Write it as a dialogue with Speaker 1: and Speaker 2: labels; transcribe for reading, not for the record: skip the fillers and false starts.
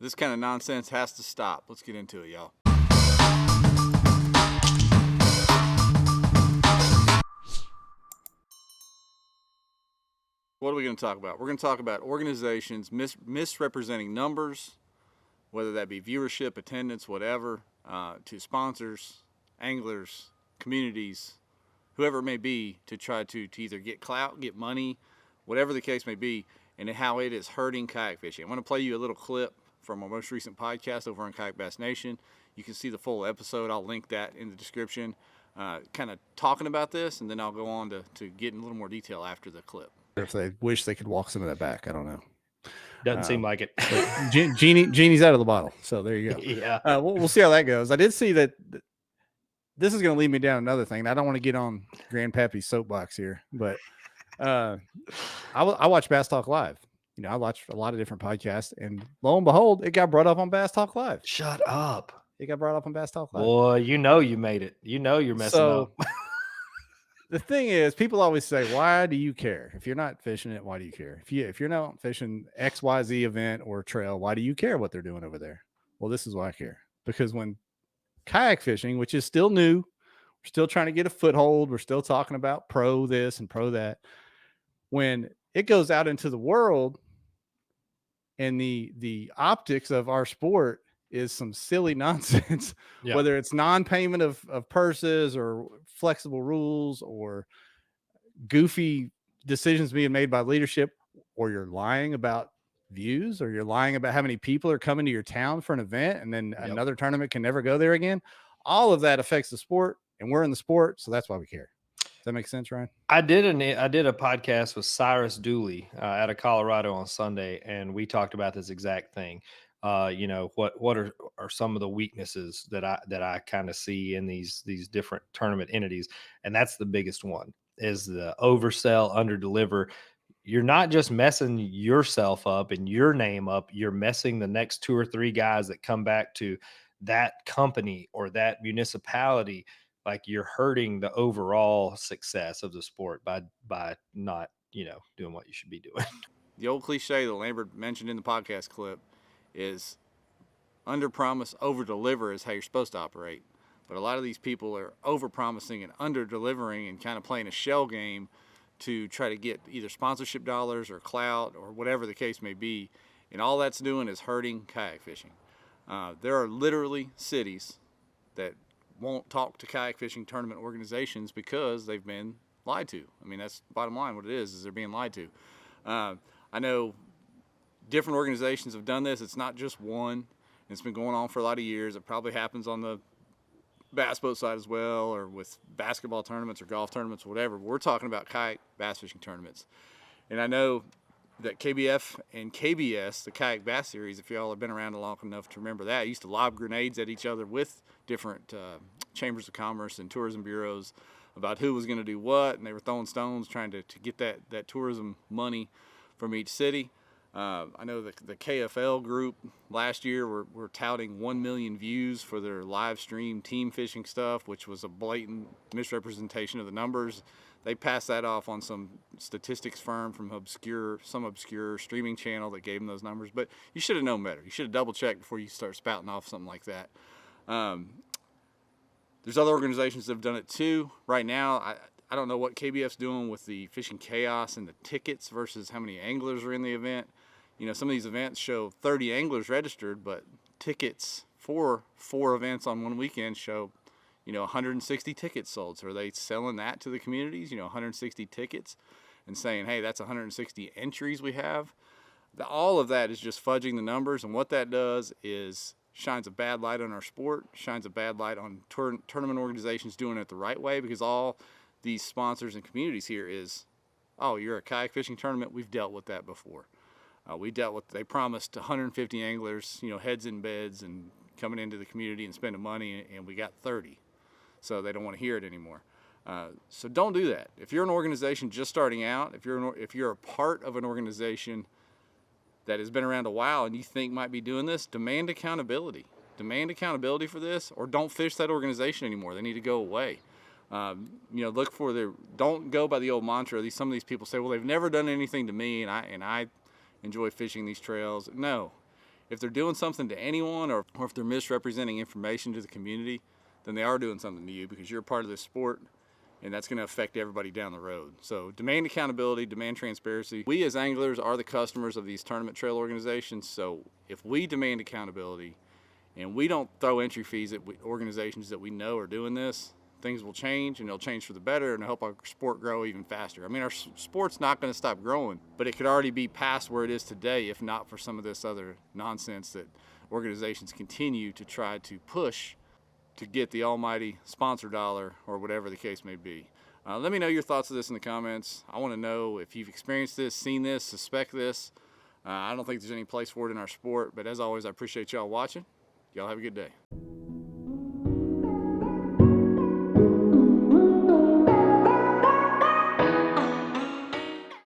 Speaker 1: This kind of nonsense has to stop. Let's get into it, y'all. What are we going to talk about? We're going to talk about organizations misrepresenting numbers, whether that be viewership, attendance, whatever, to sponsors, anglers, communities, whoever it may be, to try to either get clout, get money, whatever the case may be, and how it is hurting kayak fishing. I'm going to play you a little clip from our most recent podcast over on Kayak Bass Nation. You can see the full episode. I'll link that in the description, kind of talking about this, and then I'll go on to get in a little more detail after the clip.
Speaker 2: If they wish they could walk some of that back, I don't know.
Speaker 3: Doesn't seem like it.
Speaker 2: Genie's out of the bottle, so there you go.
Speaker 3: Yeah.
Speaker 2: We'll see how that goes. I did see that this is going to lead me down another thing. I don't want to get on Grandpappy's soapbox here, but I watch Bass Talk Live. You know, I watch a lot of different podcasts, and lo and behold, it got brought up on Bass Talk Live.
Speaker 3: Shut up.
Speaker 2: It got brought up on Bass Talk Live.
Speaker 3: Boy, you know you made it. You know you're messing up.
Speaker 2: The thing is, people always say, why do you care? If you're not fishing it, why do you care? If you're not fishing XYZ event or trail, why do you care what they're doing over there? Well, this is why I care. Because when kayak fishing, which is still new, we're still trying to get a foothold, we're still talking about pro this and pro that. When it goes out into the world and the optics of our sport is some silly nonsense, whether it's non-payment of purses or flexible rules or goofy decisions being made by leadership, or you're lying about views, or you're lying about how many people are coming to your town for an event, and then another tournament can never go there again. All of that affects the sport, and we're in the sport, so that's why we care. Does that make sense, Ryan? I did
Speaker 3: a podcast with Cyrus Dooley out of Colorado on Sunday, and we talked about this exact thing. You know, what are some of the weaknesses that I kind of see in these different tournament entities, and that's the biggest one, is the oversell, underdeliver. You're not just messing yourself up and your name up, you're messing the next 2 or 3 guys that come back to that company or that municipality. Like, you're hurting the overall success of the sport by not, doing what you should be doing.
Speaker 1: The old cliche that Lambert mentioned in the podcast clip is under promise, over deliver is how you're supposed to operate. But a lot of these people are over promising and under delivering and kind of playing a shell game to try to get either sponsorship dollars or clout or whatever the case may be. And all that's doing is hurting kayak fishing. There are literally cities that won't talk to kayak fishing tournament organizations because they've been lied to. I mean, that's bottom line what it is they're being lied to. I know different organizations have done this. It's not just one. It's been going on for a lot of years. It probably happens on the bass boat side as well, or with basketball tournaments or golf tournaments, whatever. We're talking about kayak bass fishing tournaments. And I know that KBF and KBS, the Kayak Bass Series, if y'all have been around long enough to remember that, used to lob grenades at each other with different chambers of commerce and tourism bureaus about who was going to do what, and they were throwing stones trying to get that tourism money from each city. I know the KFL group last year were touting 1 million views for their live stream team fishing stuff, which was a blatant misrepresentation of the numbers. They passed that off on some statistics firm from some obscure streaming channel that gave them those numbers. But you should have known better. You should have double checked before you start spouting off something like that. There's other organizations that have done it too. Right now, I don't know what KBF's doing with the fishing chaos and the tickets versus how many anglers are in the event. You know, some of these events show 30 anglers registered, but tickets for 4 events on one weekend show 160 tickets sold. So are they selling that to the communities, 160 tickets, and saying, hey, that's 160 entries we have? All of that is just fudging the numbers, and what that does is shines a bad light on our sport, shines a bad light on tournament organizations doing it the right way, because all these sponsors and communities here is, oh, you're a kayak fishing tournament, we've dealt with that before. They promised 150 anglers, heads in beds and coming into the community and spending money, and we got 30. So they don't want to hear it anymore. So don't do that. If you're an organization just starting out, if you're a part of an organization that has been around a while and you think might be doing this, demand accountability. Demand accountability for this, or don't fish that organization anymore. They need to go away. Look for don't go by the old mantra. Some of these people say, well, they've never done anything to me, and I enjoy fishing these trails. No. if they're doing something to anyone, or if they're misrepresenting information to the community, then they are doing something to you, because you're a part of this sport, and that's going to affect everybody down the road. So demand accountability, demand transparency. We as anglers are the customers of these tournament trail organizations, so if we demand accountability and we don't throw entry fees at organizations that we know are doing this, things will change, and they'll change for the better, and help our sport grow even faster. I mean, our sport's not going to stop growing, but it could already be past where it is today if not for some of this other nonsense that organizations continue to try to push to get the almighty sponsor dollar, or whatever the case may be. Let me know your thoughts of this in the comments. I want to know if you've experienced this, seen this, suspect this. I don't think there's any place for it in our sport, but as always, I appreciate y'all watching. Y'all have a good day.